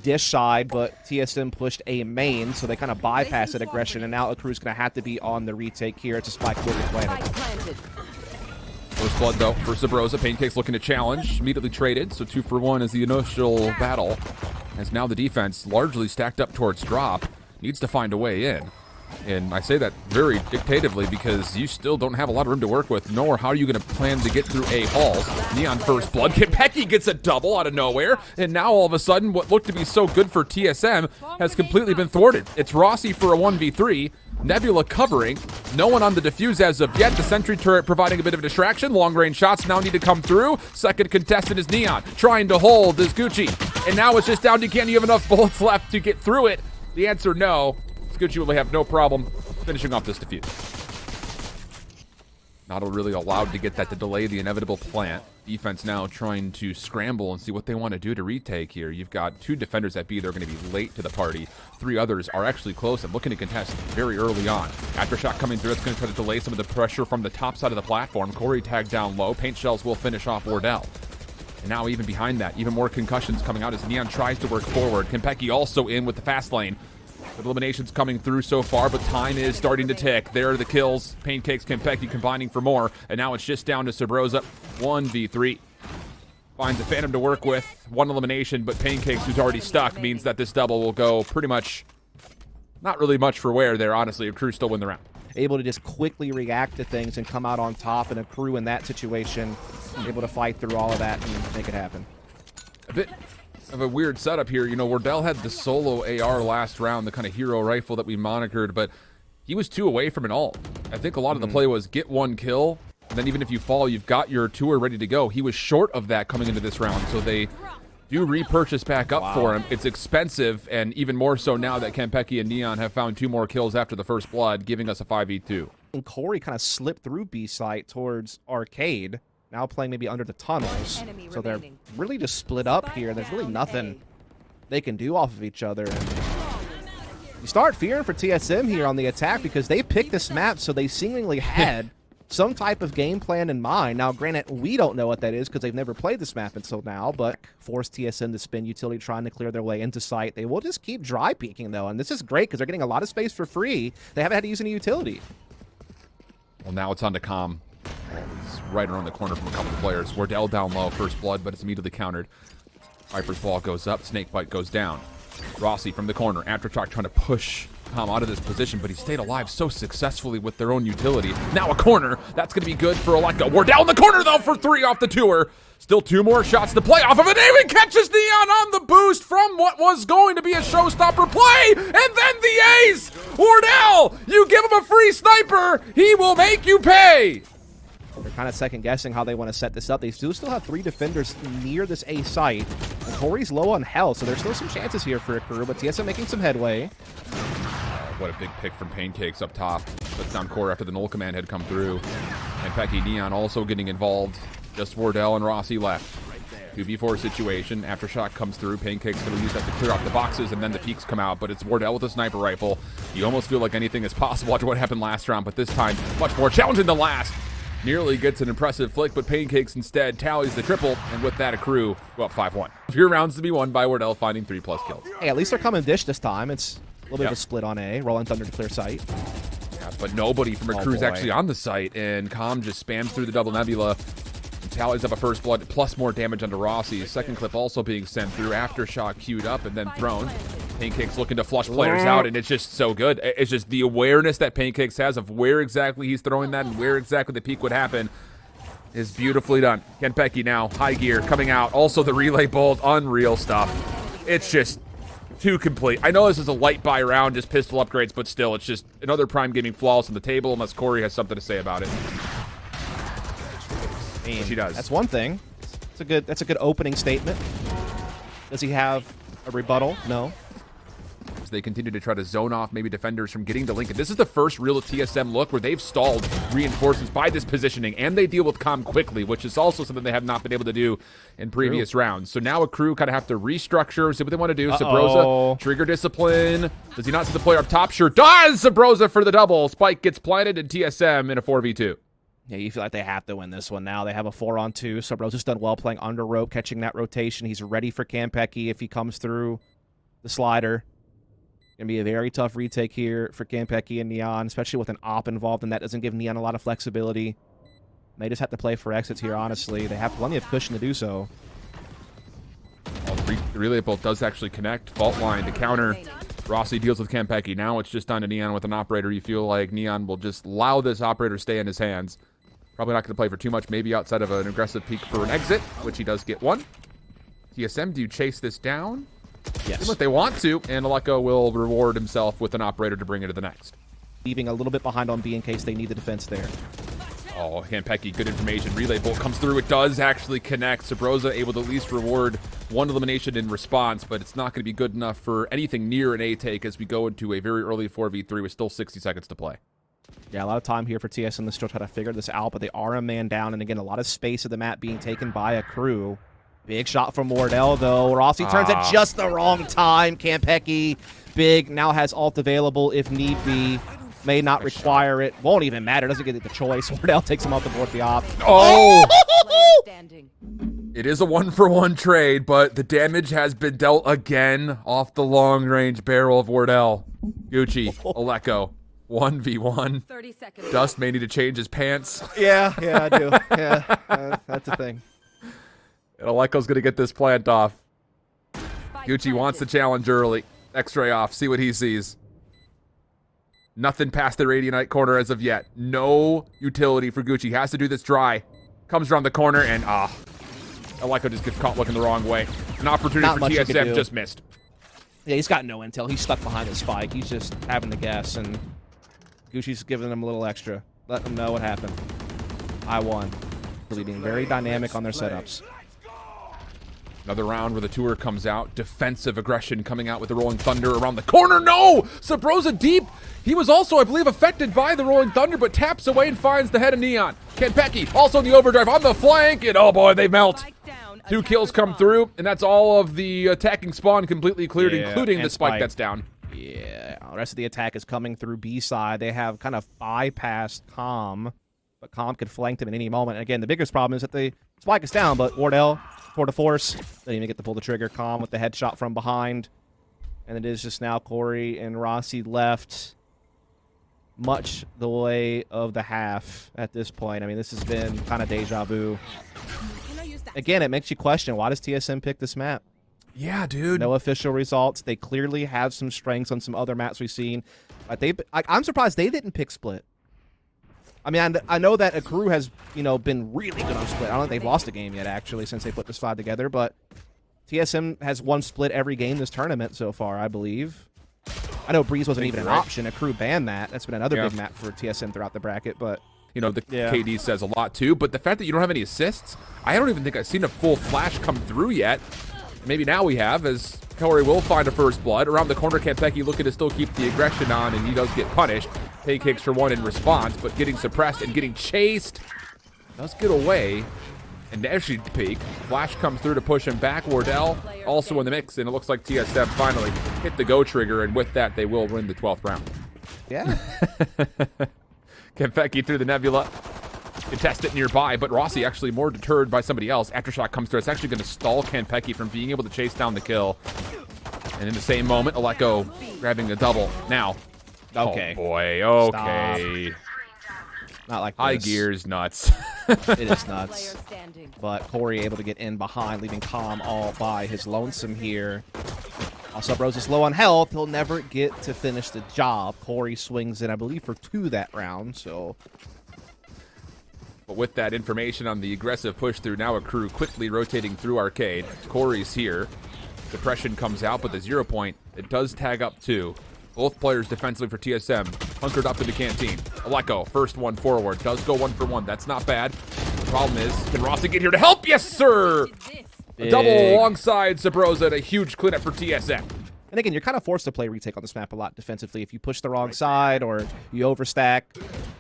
dish side, but TSM pushed a main, so they kind of bypassed that aggression, and now Akrew's going to have to be on the retake here. It's a spike clearly planted. First blood, though, for Subroza. Paincakes looking to challenge. Immediately traded, so 2 for 1 is the initial battle. As now the defense, largely stacked up towards drop, needs to find a way in. And I say that very dictatively because you still don't have a lot of room to work with, nor how are you going to plan to get through A halls. Neon first blood. Kanpeki gets a double out of nowhere, and now all of a sudden what looked to be so good for TSM has completely been thwarted. It's Rossy for a 1v3. Nebula covering. No one on the defuse as of yet. The sentry turret providing a bit of a distraction. Long-range shots now need to come through. Second contestant is Neon, trying to hold is Gucci. And now it's just down to can you have enough bullets left to get through it? The answer, no. Gucci will have no problem finishing off this defuse. Not really allowed to get that to delay the inevitable plant. Defense now trying to scramble and see what they want to do to retake here. You've got 2 defenders at B that are going to be late to the party. 3 others are actually close and looking to contest very early on. Aftershock coming through, it's going to try to delay some of the pressure from the top side of the platform. Corey tagged down low. Paint shells will finish off WARDELL. And now even behind that, even more concussions coming out as Neon tries to work forward. Kanpeki also in with the fast lane. The eliminations coming through so far, but time is starting to tick. There are the kills. Paincakes, Kanpeki combining for more. And now it's just down to Subroza. 1v3. Finds a Phantom to work with. 1 elimination, but Paincakes, who's already stuck, means that this double will go pretty much not really much for wear there, honestly. Akrew still win the round. Able to just quickly react to things and come out on top, and Akrew in that situation able to fight through all of that and make it happen. A bit of a weird setup here. You know, WARDELL had the solo AR last round, the kind of hero rifle that we monikered, but he was 2 away from an ult. I think a lot of the play was get 1 kill, and then even if you fall, you've got your tour ready to go. He was short of that coming into this round, so they do repurchase back up for him. It's expensive, and even more so now that Kanpeki and Neon have found 2 more kills after the first blood, giving us a 5v2. And Corey kind of slipped through B site towards Arcade, now playing maybe under the tunnels. So they're really just split up here. There's really nothing they can do off of each other. And you start fearing for TSM here on the attack because they picked this map, so they seemingly had some type of game plan in mind. Now, granted, we don't know what that is because they've never played this map until now, but force TSM to spin utility trying to clear their way into site. They will just keep dry peeking, though, and this is great because they're getting a lot of space for free. They haven't had to use any utility. Well, now it's on to Com. He's right around the corner from a couple of players. WARDELL down low, first blood, but it's immediately countered. Viper's ball goes up, Snakebite goes down. Rossy from the corner, Aftershock trying to push Com out of this position, but he stayed alive so successfully with their own utility. Now a corner, that's going to be good for Electa. WARDELL in the corner, though, for 3 off the tour. Still 2 more shots to play off of it. Even catches Neon on the boost from what was going to be a showstopper play, and then the ace! WARDELL, you give him a free sniper, he will make you pay! They're kind of second-guessing how they want to set this up. They do still have 3 defenders near this A site. And Corey's low on health, so there's still some chances here for Akrew, but TSM making some headway. What a big pick from Paincakes up top. Puts down core after the null command had come through. Kanpeki, Neon also getting involved. Just WARDELL and Rossy left. 2v4 situation. Aftershock comes through. Paincakes going to use that to clear off the boxes, and then the peaks come out. But it's WARDELL with a sniper rifle. You almost feel like anything is possible after what happened last round, but this time much more challenging than last. Nearly gets an impressive flick, but Paincakes instead tallies the triple, and with that, Akrew go up 5-1. 3 rounds to be won by WARDELL, finding 3+ kills. Hey, at least they're coming dish this time. It's a little bit of a split on A. Rolling Thunder to clear sight. Yeah, but nobody from Akrew's actually on the site, and Com just spams through the double Nebula. Tallies up a first blood, plus more damage onto Rossy. Second clip also being sent through. Aftershock queued up and then thrown. Paincakes looking to flush players out, and it's just so good. It's just the awareness that Paincakes has of where exactly he's throwing that and where exactly the peak would happen is beautifully done. Kanpeki now, high gear, coming out. Also the relay bolt, unreal stuff. It's just too complete. I know this is a light buy round, just pistol upgrades, but still, it's just another Prime Gaming flawless on the table unless Corey has something to say about it. She does. That's one thing. That's a good opening statement. Does he have a rebuttal? No. As they continue to try to zone off maybe defenders from getting to Lincoln. This is the first real TSM look where they've stalled reinforcements by this positioning, and they deal with Com quickly, which is also something they have not been able to do in previous rounds. So now Akrew kind of have to restructure, see what they want to do. Subroza, trigger discipline. Does he not see the player up top? Sure does! Subroza for the double. Spike gets planted, and TSM in a 4v2. Yeah, you feel like they have to win this one now. They have a 4-on-2. Subroza's done well playing under rope, catching that rotation. He's ready for Kanpeki if he comes through the slider. Gonna be a very tough retake here for Kanpeki and Neon, especially with an op involved, and that doesn't give Neon a lot of flexibility. They just have to play for exits here, honestly. They have plenty of cushion to do so. The relay bolt does actually connect. Fault line to counter. Rossy deals with Kanpeki. Now it's just down to Neon with an operator. You feel like Neon will just allow this operator to stay in his hands. Probably not going to play for too much, maybe outside of an aggressive peek for an exit, which he does get one. TSM, do you chase this down? Yes. Look, they want to, and Aleko will reward himself with an operator to bring it to the next. Leaving a little bit behind on B in case they need the defense there. Oh, Kanpeki, good information. Relay bolt comes through. It does actually connect. Subroza able to at least reward one elimination in response, but it's not going to be good enough for anything near an A take as we go into a very early 4v3 with still 60 seconds to play. Yeah, a lot of time here for TSM to still try to figure this out, but they are a man down, and again, a lot of space of the map being taken by Akrew. Big shot from WARDELL, though. Rossy turns at just the wrong time. Kanpeki, big, now has ult available if need be. May not require it. Won't even matter. Doesn't get the choice. WARDELL takes him off the board the op. Oh! It is a 1-for-1 trade, but the damage has been dealt again off the long-range barrel of WARDELL. Gucci, Aleko, 1v1. 30 seconds. Dust may need to change his pants. Yeah, I do. Yeah, that's a thing. And Aleko's going to get this plant off. Gucci wants the challenge early. X-ray off. See what he sees. Nothing past the Radianite corner as of yet. No utility for Gucci. Has to do this dry. Comes around the corner and Aleko just gets caught looking the wrong way. An opportunity for TSM just missed. Yeah, he's got no intel. He's stuck behind the spike. He's just having to guess, and Gucci's giving him a little extra. Let them know what happened. I won. Being very dynamic on their setups. Another round where the tour comes out. Defensive aggression coming out with the Rolling Thunder around the corner. No! Subroza deep. He was also, I believe, affected by the Rolling Thunder, but taps away and finds the head of Neon. Kanpeki also in the overdrive on the flank, and oh boy, they melt. 2 kills come through, and that's all of the attacking spawn completely cleared, including the spike that's down. Yeah, the rest of the attack is coming through B side. They have kind of bypassed Calm, but Calm could flank them at any moment. And again, the biggest problem is that the spike is down, but WARDELL, tour de force, didn't even get to pull the trigger. Calm with the headshot from behind. And it is just now Corey and Rossy left much the way of the half at this point. I mean, this has been kind of deja vu. Again, it makes you question, why does TSM pick this map? Yeah, dude. No official results. They clearly have some strengths on some other maps we've seen. I'm surprised they didn't pick Split. I mean, I know that Akrew has, been really good on Split. I don't think they've lost a game yet, actually, since they put this 5 together. But TSM has won Split every game this tournament so far, I believe. I know Breeze wasn't even an option. Akrew banned that. That's been another big map for TSM throughout the bracket, but... The KD says a lot, too. But the fact that you don't have any assists, I don't even think I've seen a full flash come through yet. Maybe now we have, as Corey will find a first blood. Around the corner, Kanpeki looking to still keep the aggression on, and he does get punished. Paincakes for 1 in response, but getting suppressed and getting chased. Does get away. And actually peek. Flash comes through to push him back. WARDELL also in the mix, and it looks like TSM finally hit the go trigger, and with that, they will win the 12th round. Yeah. Kanpeki through the nebula. Contest it nearby, but Rossy actually more deterred by somebody else. Aftershock comes through. It's actually going to stall Kanpeki from being able to chase down the kill. And in the same moment, Aleko grabbing the double. Now. Okay. Oh boy. Okay. Stop. Not like this. High gear's nuts. It is nuts. But Corey able to get in behind, leaving Calm all by his lonesome here. Subroza's low on health. He'll never get to finish the job. Corey swings in, I believe, for 2 that round, so... But with that information on the aggressive push through, now Akrew quickly rotating through arcade. Corey's here. Depression comes out, but the 0 point, it does tag up 2. Both players defensively for TSM, hunkered up in the canteen. Aleko, first one forward, does go 1 for 1. That's not bad. The problem is, can Rossy get here to help? Yes, sir! A double alongside Subroza, and a huge cleanup for TSM. And again, you're kind of forced to play retake on this map a lot defensively. If you push the wrong side or you overstack,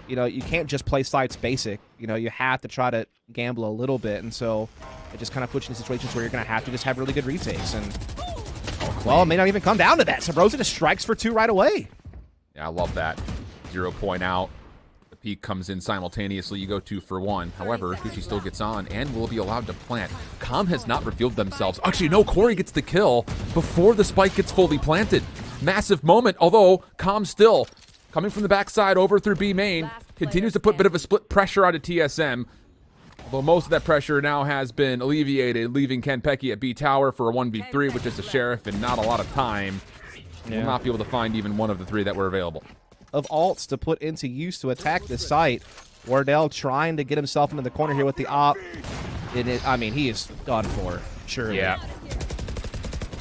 you can't just play sites basic. You have to try to gamble a little bit. And so it just kind of puts you in situations where you're going to have to just have really good retakes. And, well, it may not even come down to that. Subroza just strikes for 2 right away. Yeah, I love that. 0 point out. peek comes in simultaneously. You go 2 for 1. However, Gucci still gets on and will be allowed to plant. Com has not revealed themselves. Actually, no, Corey gets the kill before the spike gets fully planted. Massive moment, although Com still coming from the backside over through B main, continues to put a bit of a split pressure onto TSM. Although most of that pressure now has been alleviated, leaving Kanpeki at B tower for a 1v3, which is a sheriff and not a lot of time. Yeah. Will not be able to find even one of the 3 that were available. Of alts to put into use to attack this site. WARDELL trying to get himself into the corner here with the op. I mean, he is done for, sure. Yeah.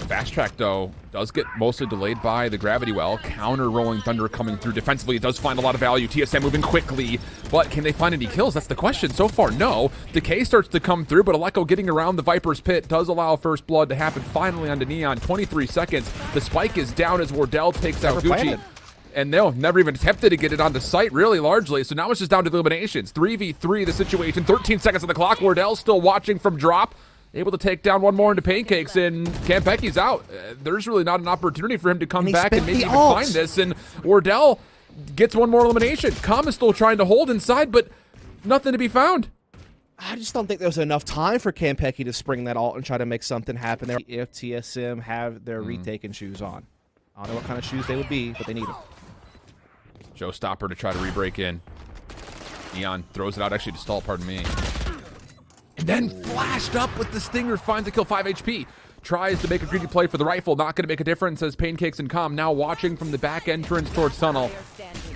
Fast track, though, does get mostly delayed by the gravity well. Counter Rolling Thunder coming through defensively. It does find a lot of value. TSM moving quickly, but can they find any kills? That's the question. So far, no. Decay starts to come through, but Aleko getting around the Viper's pit does allow first blood to happen finally onto Neon. 23 seconds. The spike is down as WARDELL takes out Gucci. And they'll never even attempted to get it onto site, really, largely. So now it's just down to the eliminations. 3v3 the situation. 13 seconds on the clock. WARDELL still watching from drop. Able to take down one more into Paincakes, and Kanpeki's out. There's really not an opportunity for him to come back and maybe even find this. And WARDELL gets one more elimination. Com is still trying to hold inside, but nothing to be found. I just don't think there was enough time for Kanpeki to spring that ult and try to make something happen there. If TSM have their retaken shoes on. I don't know what kind of shoes they would be, but they need them. Showstopper to try to re-break in. Neon throws it out, actually to stall, pardon me. And then flashed up with the Stinger, finds a kill, 5 HP. Tries to make a greedy play for the rifle, not going to make a difference as Paincakes and Com now watching from the back entrance towards tunnel.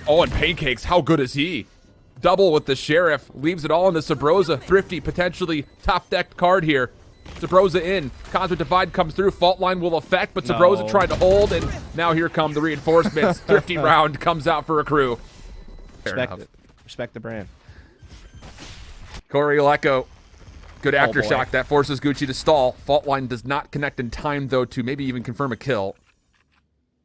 Oh, and Paincakes, how good is he? Double with the Sheriff, leaves it all in the Subroza. Thrifty, potentially top-decked card here. Subroza in, Cosmic Divide comes through, Fault Line will affect, but Subroza tried to hold, and now here come the reinforcements. Thrifty round comes out for Akrew. Respect it. Respect the brand. Corey Aleko. Good aftershock. That forces Gucci to stall. Fault Line does not connect in time, though, to maybe even confirm a kill.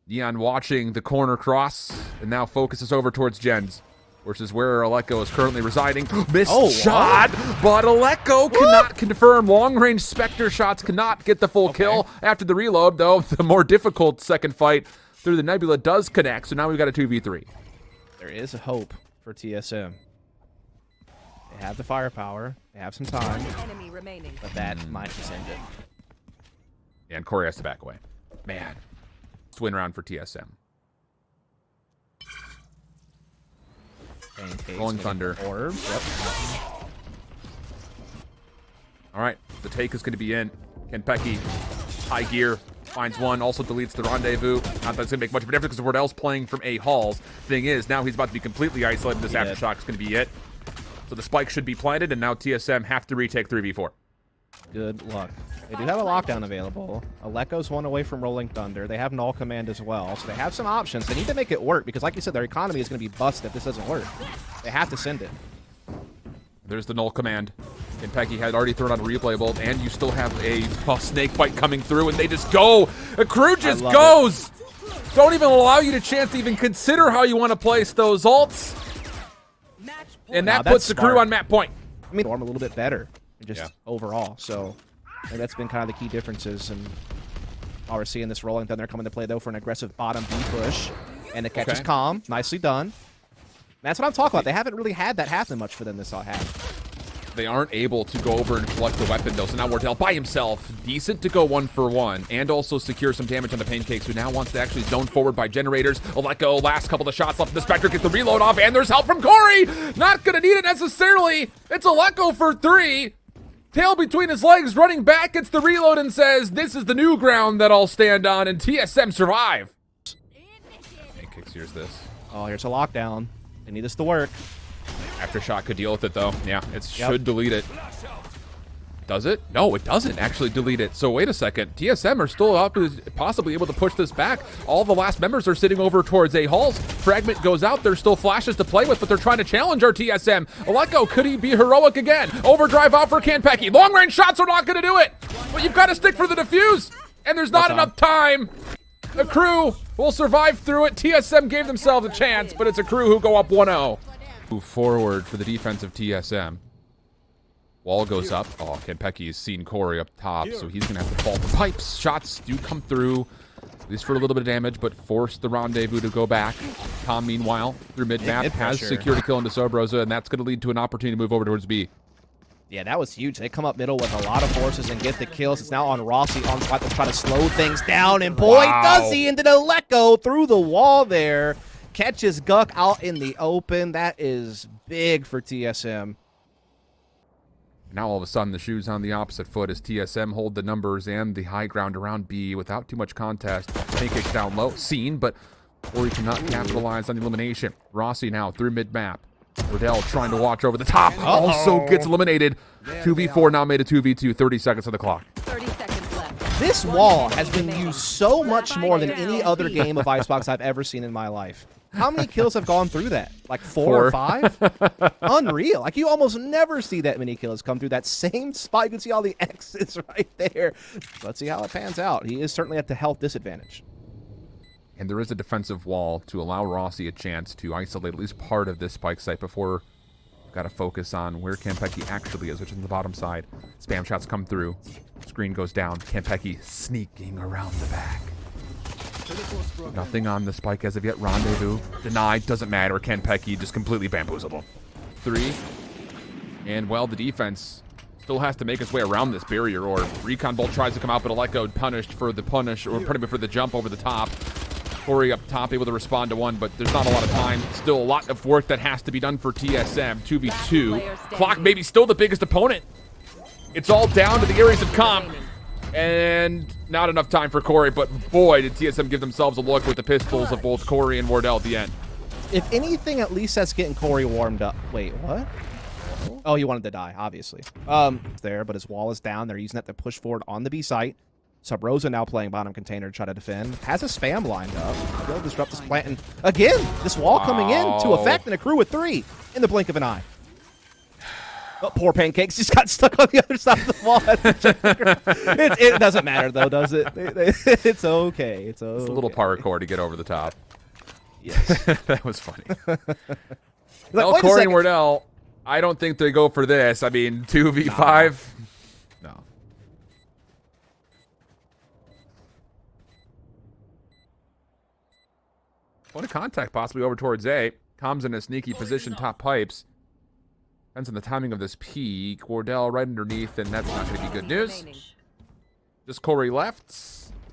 Neon watching the corner cross, and now focuses over towards Gens, which is where Aleko is currently residing. Missed shot, but Aleko cannot confirm. Long-range Spectre shots cannot get the full kill after the reload, though the more difficult second fight through the Nebula does connect, so now we've got a 2v3. There is hope for TSM. They have the firepower. They have some time. But that might just end it. And Corey has to back away. Man. It's win round for TSM. Rolling Thunder. Orbs. Yep. All right. The take is going to be in. Kanpeki. High gear. Finds one. Also deletes the rendezvous. Not that it's going to make much of a difference because WARDELL's playing from A halls. Thing is, now he's about to be completely isolated. This aftershock is going to be it. So the spike should be planted, and now TSM have to retake 3v4. Good luck. They do have a lockdown available. Aleko's one away from Rolling Thunder. They have Null Command as well, so they have some options. They need to make it work, because like you said, their economy is going to be busted if this doesn't work. They have to send it. There's the Null Command. Kanpeki had already thrown out a replay bolt, and you still have a snake bite coming through, and they just go. Akrew just goes. Don't even allow you the chance to even consider how you want to place those ults. And that puts Akrew on map point. I mean, form a little bit better, just overall. So I think that's been kind of the key differences. And all we're seeing this Rolling Thunder come into play, though, for an aggressive bottom B push. And the catch is calm. Nicely done. That's what I'm talking about. They haven't really had that happen much for them this half. They aren't able to go over and collect the weapon, though. So now WARDELL by himself. Decent to go 1 for 1. And also secure some damage on the Paincakes, who now wants to actually zone forward by generators. Aleko, last couple of shots left. The Spectre gets the reload off, and there's help from Corey. Not going to need it necessarily. It's Aleko for 3. Tail between his legs, running back, gets the reload and says, this is the new ground that I'll stand on, and TSM survive. Paincakes, here's this. Oh, here's a lockdown. They need this to work. Aftershock could deal with it, though. Yeah, it should delete it. Does it? No, it doesn't actually delete it. So wait a second. TSM are still up, possibly able to push this back. All the last members are sitting over towards A halls. Fragment goes out. There's still flashes to play with, but they're trying to challenge our TSM. Aleko, could he be heroic again? Overdrive out for Kanpeki. Long-range shots are not going to do it. But you've got to stick for the defuse, and there's not enough time. Akrew will survive through it. TSM gave themselves a chance, but it's Akrew who go up 1-0. Move forward for the defense of TSM. Wall goes up. Oh, Kanpeki has seen Corey up top, so he's going to have to fall for pipes. Shots do come through. at least for a little bit of damage, but force the rendezvous to go back. Tom, meanwhile, through mid-map, has secured a kill into Subroza, and that's going to lead to an opportunity to move over towards B. Yeah, that was huge. They come up middle with a lot of forces and get the kills. It's now on Rossy on spot to try to slow things down, and boy, does he into the Lecko through the wall there. Catches Guck out in the open. That is big for TSM. Now all of a sudden the shoe's on the opposite foot as TSM hold the numbers and the high ground around B without too much contest. Paincakes down low, seen, but Corey cannot capitalize on the elimination. Rossy now through mid-map. WARDELL trying to watch over the top. Also gets eliminated. 2v4 now made a 2v2. 30 seconds on the clock. 30 seconds left. This wall has been used so much more than any other game of Icebox I've ever seen in my life. How many kills have gone through that? Like four or five? Unreal. Like, you almost never see that many kills come through that same spot. You can see all the X's right there. Let's see how it pans out. He is certainly at the health disadvantage. And there is a defensive wall to allow Rossy a chance to isolate at least part of this spike site before we've got to focus on where Kanpeki actually is, which is on the bottom side. Spam shots come through. Screen goes down. Kanpeki sneaking around the back. Nothing on the spike as of yet. Rendezvous denied. Doesn't matter. Kanpeki just completely bamboozled him. 3. And, well, the defense still has to make its way around this barrier, or Recon Bolt tries to come out, but Aleko punished for the punish, or putting for the jump over the top. Corey up top able to respond to one, but there's not a lot of time. Still a lot of work that has to be done for TSM. 2v2. Clock maybe still the biggest opponent. It's all down to the areas of comp. And not enough time for Corey, but boy, did TSM give themselves a look with the pistols of both Corey and WARDELL at the end. If anything, at least that's getting Corey warmed up. Wait, what? Oh, he wanted to die, obviously. There, but his wall is down. They're using that to push forward on the B site. Subroza now playing bottom container to try to defend. Has a spam lined up. He'll disrupt this plant. And again, this wall coming in to effect, and Akrew with 3 in the blink of an eye. Oh, poor Paincakes just got stuck on the other side of the wall. It doesn't matter, though, does it? It's okay. It's okay. It's a little parkour to get over the top. Yes. That was funny. Well, Corey and WARDELL, I don't think they go for this. I mean, 2v5. No. Point of contact possibly over towards A. Tom's in a sneaky position, top pipes. Depends on the timing of this peak. WARDELL right underneath, and that's not going to be good news. Just Corey left.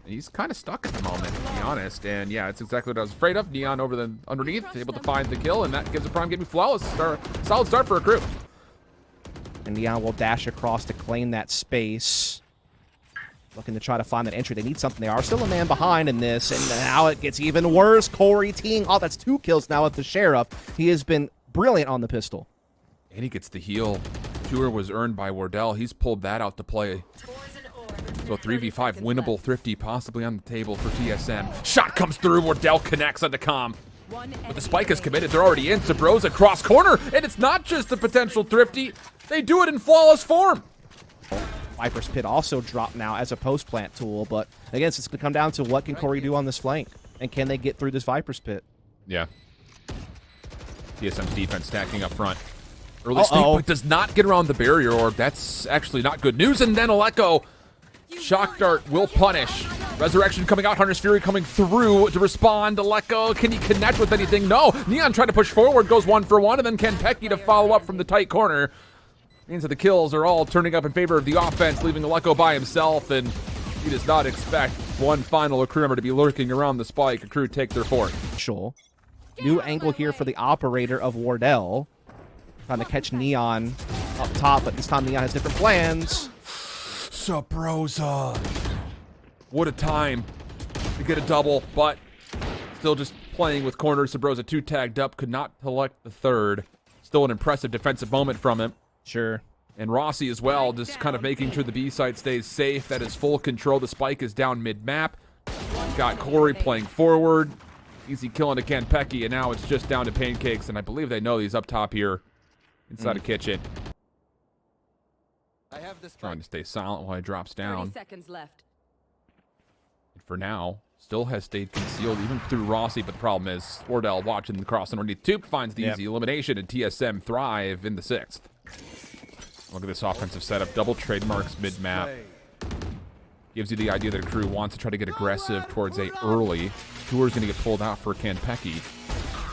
He's kind of stuck at the moment, to be honest. And yeah, it's exactly what I was afraid of. Neon over the underneath, able to find the kill, and that gives a prime game flawless start. Solid start for Akrew. And Neon will dash across to claim that space. Looking to try to find that entry. They need something. They are still a man behind in this, and now it gets even worse. Corey teeing off. That's 2 kills now with the Sheriff. He has been brilliant on the pistol. And he gets the heal. Tour was earned by WARDELL. He's pulled that out to play. So 3v5 winnable, thrifty, possibly on the table for TSM. Shot comes through. WARDELL connects on the comm. But the spike is committed. They're already in. Subroza cross corner. And it's not just a potential thrifty. They do it in flawless form. Viper's Pit also dropped now as a post-plant tool. But again, it's going to come down to what can Corey do on this flank. And can they get through this Viper's Pit? Yeah. TSM's defense stacking up front. Early sneak, but does not get around the barrier orb. That's actually not good news. And then Aleko. Shock Dart will punish. Resurrection coming out. Hunter's Fury coming through to respond. Aleko, can he connect with anything? No. Neon trying to push forward. Goes 1 for 1. And then Kanpeki to follow up from the tight corner. Means that the kills are all turning up in favor of the offense, leaving Aleko by himself. And he does not expect one final Akrew member to be lurking around the spike. Akrew take their 4th. Sure. New angle here for the operator of WARDELL. Trying to catch Neon up top, but this time Neon has different plans. Subroza. What a time to get a double, but still just playing with corners. Subroza 2 tagged up, could not collect the 3rd. Still an impressive defensive moment from him. Sure. And Rossy as well, just kind of making sure the B side stays safe. That is full control. The spike is down mid-map. Got Corey playing forward. Easy kill into Kanpeki, and now it's just down to Paincakes, and I believe they know he's up top here inside a kitchen. Trying to stay silent while he drops down. 30 seconds left. And for now, still has stayed concealed even through Rossy, but the problem is WARDELL watching the cross underneath Toop finds the easy elimination, and TSM thrive in the 6th. Look at this offensive setup. Double trademarks mid-map. Gives you the idea that Akrew wants to try to get aggressive towards A early. Tour's going to get pulled out for Kanpeki.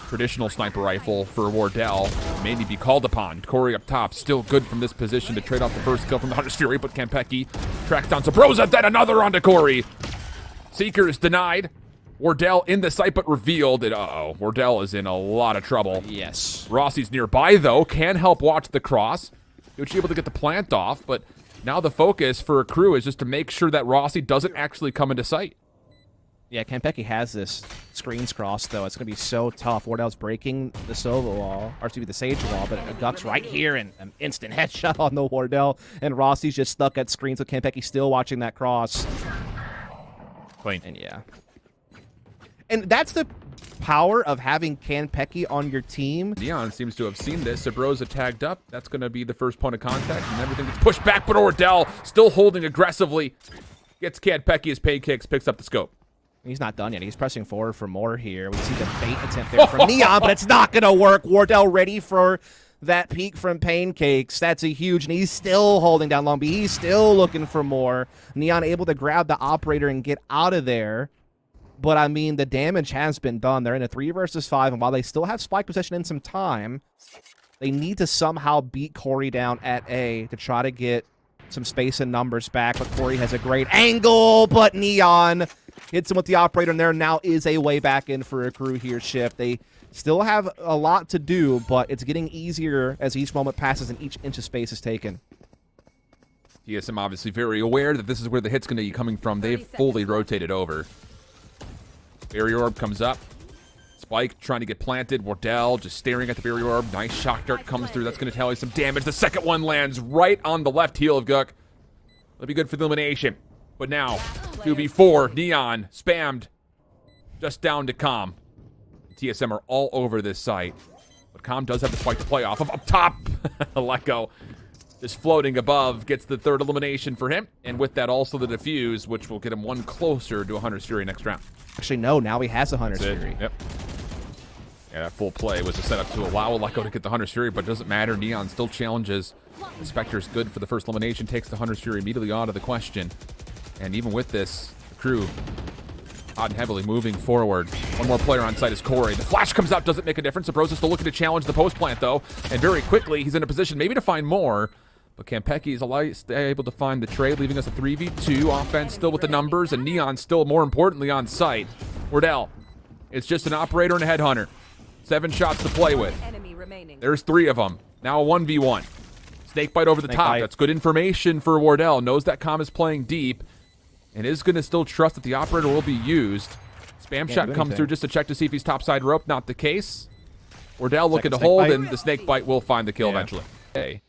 Traditional sniper rifle for WARDELL may be called upon. Corey up top, still good from this position to trade off the first kill from the Hunter's Fury, but Kanpeki tracks down Subroza, then another onto Corey. Seeker is denied. WARDELL in the sight, but revealed. And WARDELL is in a lot of trouble. Yes. Rossy's nearby, though, can help watch the cross. He was able to get the plant off, but now the focus for Akrew is just to make sure that Rossy doesn't actually come into sight. Yeah, Kanpeki has this screens cross, though. It's going to be so tough. WARDELL's breaking the Sova wall, or excuse me, the Sage wall, but Duck's right here, and an instant headshot on the WARDELL, and Rossy's just stuck at screens with Kanpeki still watching that cross. Clean. And yeah. And that's the power of having Kanpeki on your team. Neon seems to have seen this. Subroza tagged up. That's going to be the first point of contact, and everything gets pushed back, but WARDELL still holding aggressively. Gets Kanpeki as Paincakes picks up the scope. He's not done yet. He's pressing forward for more here. We see the bait attempt there from Neon, but it's not going to work. WARDELL ready for that peek from Paincakes. That's a huge, and he's still holding down Long B. He's still looking for more. Neon able to grab the operator and get out of there. But, I mean, the damage has been done. They're in a 3 versus 5, and while they still have spike possession in some time, they need to somehow beat Corey down at A to try to get some space and numbers back. But Corey has a great angle, but Neon hits him with the operator, and there now is a way back in for Akrew here, Shift. They still have a lot to do, but it's getting easier as each moment passes and each inch of space is taken. TSM obviously very aware that this is where the hit's going to be coming from. They've fully rotated over. Barrier orb comes up. Spike trying to get planted. WARDELL just staring at the barrier orb. Nice shock dart comes through. That's going to tally some damage. The second one lands right on the left heel of Guk. That'll be good for the elimination. But now, 2v4, Neon, spammed, just down to Calm. TSM are all over this site. But Calm does have the spike to play off of. Up top, let go. Just floating above, gets the third elimination for him. And with that, also the defuse, which will get him one closer to a Hunter's Fury next round. Actually, no, now he has a Hunter's Fury. Yep. Yeah, that full play was a setup to allow Leko to get the Hunter's Fury, but it doesn't matter. Neon still challenges. The Spectre's good for the first elimination, takes the Hunter's Fury immediately out of the question. And even with this, Akrew hot and heavily moving forward. One more player on site is Corey. The flash comes out, doesn't make a difference. Subroza's still looking to challenge the post plant, though. And very quickly, he's in a position maybe to find more. But Kanpeki is able to find the trade, leaving us a 3v2 offense still with the numbers, and Neon still more importantly on site. WARDELL, it's just an operator and a headhunter. 7 shots to play with. There's 3 of them. Now a 1v1. Snakebite over the top. That's good information for WARDELL. Knows that Calm is playing deep and is going to still trust that the operator will be used. Spam shot comes through just to check to see if he's topside rope. Not the case. WARDELL looking to hold, and the Snakebite will find the kill eventually. Okay.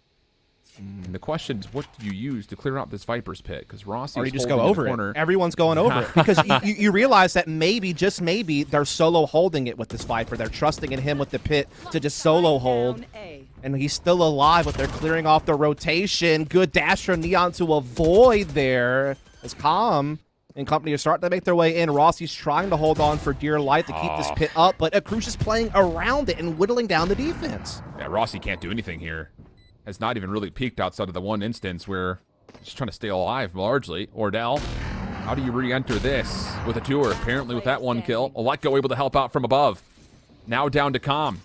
And the question is, what do you use to clear out this Viper's pit? Because Rossy, or you just go over it. Everyone's going over it. Because you realize that maybe, just maybe, they're solo holding it with this Viper. They're trusting in him with the pit to just solo hold. And he's still alive, but they're clearing off the rotation. Good dash from Neon to avoid there. As Calm and company are starting to make their way in. Rossy's trying to hold on for dear life to keep this pit up, but Akrew's just playing around it and whittling down the defense. Yeah, Rossy can't do anything here. Has not even really peaked outside of the one instance where he's trying to stay alive largely. WARDELL, how do you re-enter this with a tour? Apparently with that one kill. Leko able to help out from above. Now down to Calm.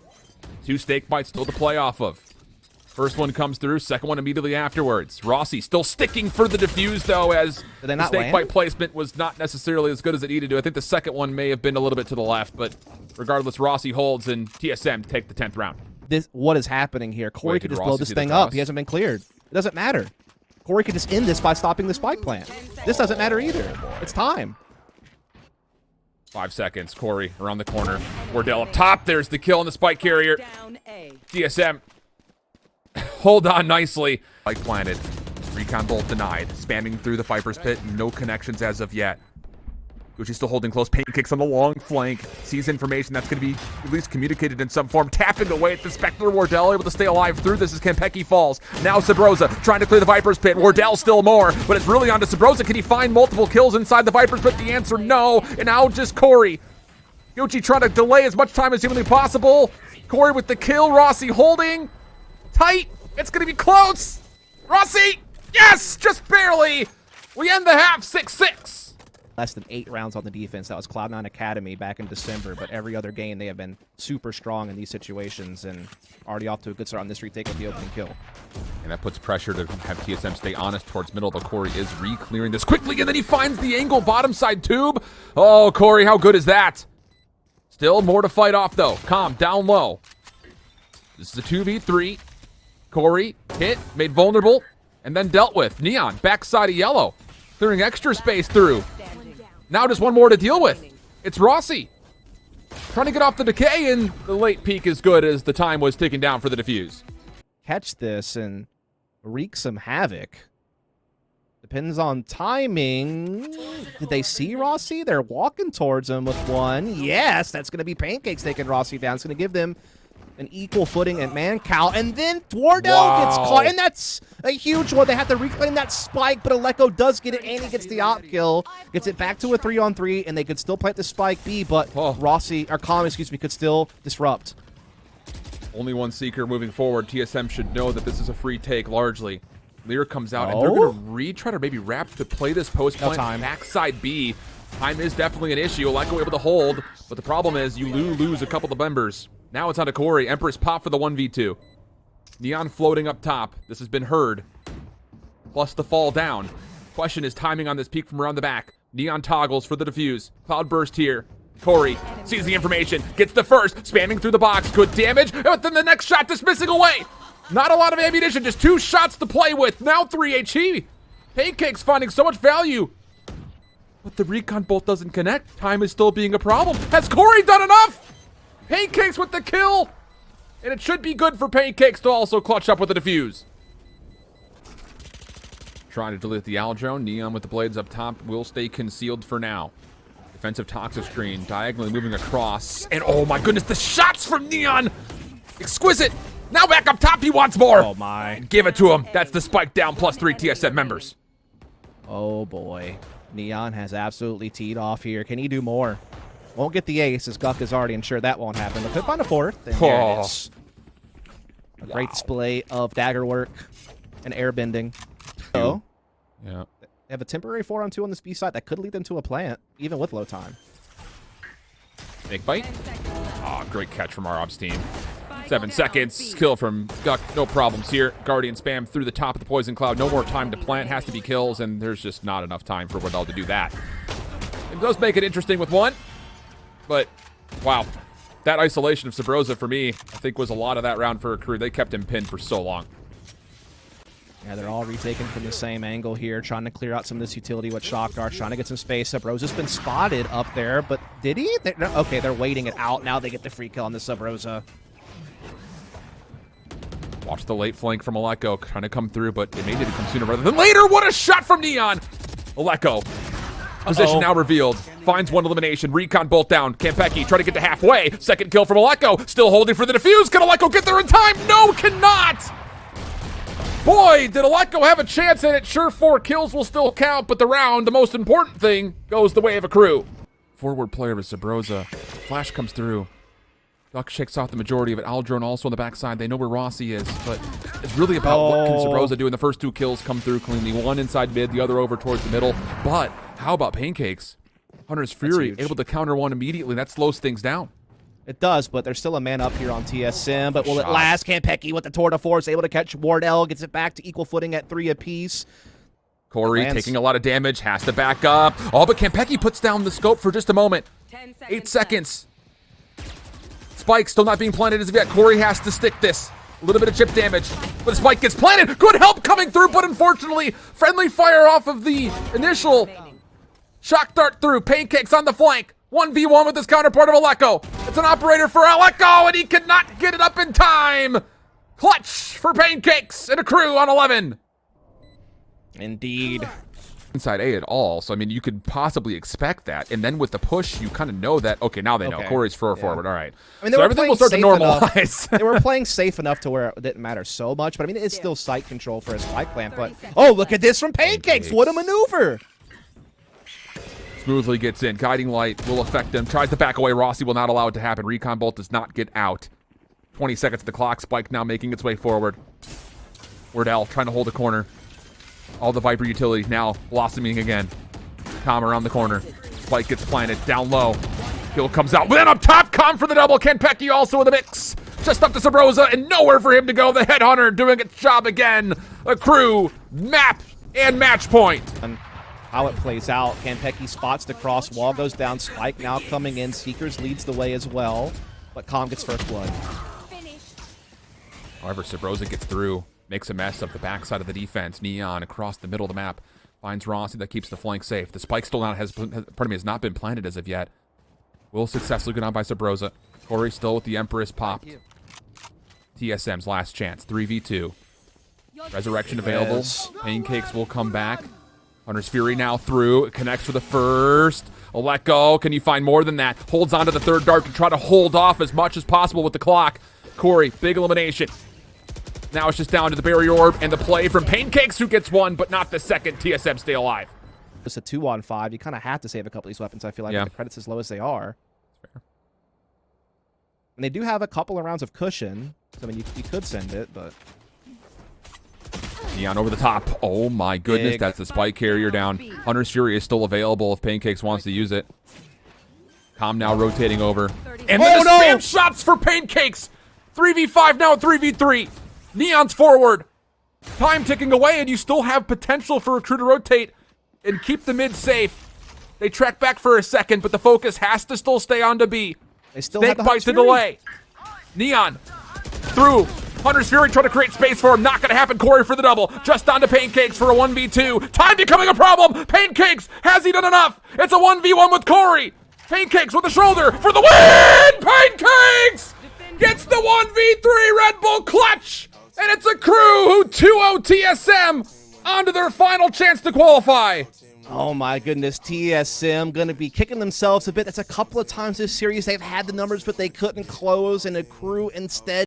2 Snakebites still to play off of. First one comes through, second one immediately afterwards. Rossy still sticking for the defuse, though, as the Snakebite placement was not necessarily as good as it needed to. I think the second one may have been a little bit to the left, but regardless, Rossy holds and TSM take the 10th round. What is happening here? Corey could just blow this thing up. He hasn't been cleared. It doesn't matter. Corey could just end this by stopping the spike plant. This doesn't matter either. It's time. 5 seconds. Corey around the corner. WARDELL up top. There's the kill on the spike carrier. TSM. Hold on nicely. Spike planted. Recon bolt denied. Spamming through the Viper's pit. No connections as of yet. Gucci's still holding close. Paincakes on the long flank. Sees information that's going to be at least communicated in some form. Tapping away at the Spectre. WARDELL able to stay alive through this as Kanpeki falls. Now Subroza trying to clear the Viper's pit. WARDELL still more, but it's really on to Subroza. Can he find multiple kills inside the Viper's pit? The answer, no. And now just Corey. Gucci trying to delay as much time as humanly possible. Corey with the kill. Rossy holding tight. It's going to be close. Rossy, yes, just barely. We end the half 6-6. Less than 8 rounds on the defense. That was Cloud9 Academy back in December, but every other game they have been super strong in these situations and already off to a good start on this retake of the opening kill. And that puts pressure to have TSM stay honest towards middle, but Corey is re-clearing this quickly, and then he finds the angle bottom side tube. Oh, Corey, how good is that? Still more to fight off, though. Calm, down low. This is a 2v3. Corey, hit, made vulnerable, and then dealt with. Neon, backside of yellow, clearing extra space through. Now just one more to deal with. It's Rossy. Trying to get off the decay, and the late peak is good as the time was ticking down for the defuse. Catch this and wreak some havoc. Depends on timing. Did they see Rossy? They're walking towards him with one. Yes, that's going to be Paincakes taking Rossy down. It's going to give them an equal footing at Mancal, and then WARDELL gets caught, and that's a huge one. They have to reclaim that spike, but Aleko does get it, and he gets the op kill, gets it back to a 3-on-3, and they could still plant the spike B, but Rossy, or Calm, excuse me, could still disrupt. Only one Seeker moving forward. TSM should know that this is a free take, largely. Lear comes out, and they're going to retry to maybe wrap to play this post point. Backside B. Time is definitely an issue. Aleko able to hold, but the problem is you lose a couple of members. Now it's on to Corey. Empress pop for the 1v2. Neon floating up top. This has been heard. Plus the fall down. Question is timing on this peek from around the back. Neon toggles for the defuse. Cloud burst here. Corey sees the information. Gets the first. Spamming through the box. Good damage. But then the next shot dismissing away. Not a lot of ammunition. Just 2 shots to play with. Now 3 HE. Paincakes finding so much value. But the recon bolt doesn't connect. Time is still being a problem. Has Corey done enough? Paincakes with the kill! And it should be good for Paincakes to also clutch up with the defuse. Trying to delete the Aldrone. Neon with the blades up top will stay concealed for now. Defensive toxic screen, diagonally moving across. And oh my goodness, the shots from Neon! Exquisite! Now back up top, he wants more! Oh my. Give it to him. That's the spike down plus 3 TSM members. Oh boy. Neon has absolutely teed off here. Can he do more? Won't get the ace, as Guck has already ensured that won't happen. But could find a 4th, and there it is. A great display of dagger work and airbending. So, yeah. They have a temporary 4-on-2 on this B side that could lead them to a plant, even with low time. Big bite. Oh, great catch from our ops team. 7 seconds. Kill from Guck. No problems here. Guardian spam through the top of the poison cloud. No more time to plant. Has to be kills, and there's just not enough time for WARDELL to do that. It does make it interesting with 1. But, wow, that isolation of Subroza for me, I think was a lot of that round for Akrew. They kept him pinned for so long. Yeah, they're all retaken from the same angle here, trying to clear out some of this utility with shock darts, trying to get some space. Subroza's been spotted up there, but did he? Okay, they're waiting it out. Now they get the free kill on the Subroza. Watch the late flank from Aleko, trying to come through, but it may need to come sooner rather than later. What a shot from Neon! Aleko. Position now revealed. Finds 1 elimination. Recon bolt down. Kanpeki trying to get to halfway. Second kill from Aleko. Still holding for the defuse. Can Aleko get there in time? No, cannot! Boy, did Aleko have a chance at it. Sure, 4 kills will still count, but the round, the most important thing, goes the way of Akrew. Forward player with Subroza. Flash comes through. Duck shakes off the majority of it. Aldrone also on the backside. They know where Rossy is, but it's really about what can Subroza do. And the first 2 kills come through cleanly. 1 inside mid, the other over towards the middle. But how about Paincakes? Hunter's Fury able to counter 1 immediately. That slows things down. It does, but there's still a man up here on TSM. But will it last? Kanpeki with the tour de force, able to catch WARDELL, gets it back to equal footing at 3 apiece. Corey taking a lot of damage, has to back up. Oh, but Kanpeki puts down the scope for just a moment. 8 seconds. Spike still not being planted as of yet. Corey has to stick this. A little bit of chip damage, but the spike gets planted. Good help coming through, but unfortunately, friendly fire off of the initial shock dart through. Paincakes on the flank. 1v1 with his counterpart of Aleko. It's an operator for Aleko, and he could not get it up in time. Clutch for Paincakes and Akrew on 11. Indeed. Inside A at all, so I mean, you could possibly expect that. And then with the push, you kind of know that, okay, now they know. Corey's forward, all right. I mean, so everything will start to normalize. They were playing safe enough to where it didn't matter so much, but I mean, it's still sight control for a spike plant. But, oh, look at this from Paincakes. What a maneuver. Smoothly gets in. Guiding light will affect him. Tries to back away. Rossy will not allow it to happen. Recon bolt does not get out. 20 seconds at the clock. Spike now making its way forward. WARDELL trying to hold a corner. All the Viper utility now blossoming again. Com around the corner. Spike gets planted down low. Kill comes out. Then up top, Com for the double. Kanpeki also in the mix. Just up to Subroza and nowhere for him to go. The Headhunter doing its job again. Akrew, map, and match point. And how it plays out, Kanpeki spots the cross wall, goes down. Spike now coming in. Seekers leads the way as well, but Com gets first blood. However, Subroza gets through, makes a mess of the backside of the defense. Neon across the middle of the map finds Rossy that keeps the flank safe. The spike still has not been planted as of yet. Will successfully go down by Subroza. Corey still with the Empress popped. TSM's last chance, 3v2. Resurrection available. Paincakes will come back. Hunter's Fury now through. It connects for the first. A let go. Can you find more than that? Holds on to the third dart to try to hold off as much as possible with the clock. Corey, big elimination. Now it's just down to the barrier orb and the play from Paincakes, who gets one, but not the second. TSM stay alive. It's a 2-on-5. You kind of have to save a couple of these weapons, I feel like, with the credits as low as they are. Fair. And they do have a couple of rounds of cushion. So, I mean, you could send it, but... Neon over the top. Oh my goodness, that's the spike carrier down. Hunter's Fury is still available if Paincakes wants to use it. Com now rotating over. And then the spam shots for Paincakes! 3v5 now, 3v3. Neon's forward. Time ticking away, and you still have potential for Akrew to rotate and keep the mid safe. They track back for a second, but the focus has to still stay on to B. They still Snake bite to delay. Neon through. Hunter's Fury trying to create space for him. Not going to happen. Corey for the double. Just on to Paincakes for a 1v2. Time becoming a problem. Paincakes, has he done enough? It's a 1v1 with Corey. Paincakes with the shoulder for the win! Paincakes gets the 1v3 Red Bull clutch. And it's Akrew who 2-0 TSM onto their final chance to qualify. Oh my goodness, TSM gonna be kicking themselves a bit. That's a couple of times this series they've had the numbers, but they couldn't close, and Akrew instead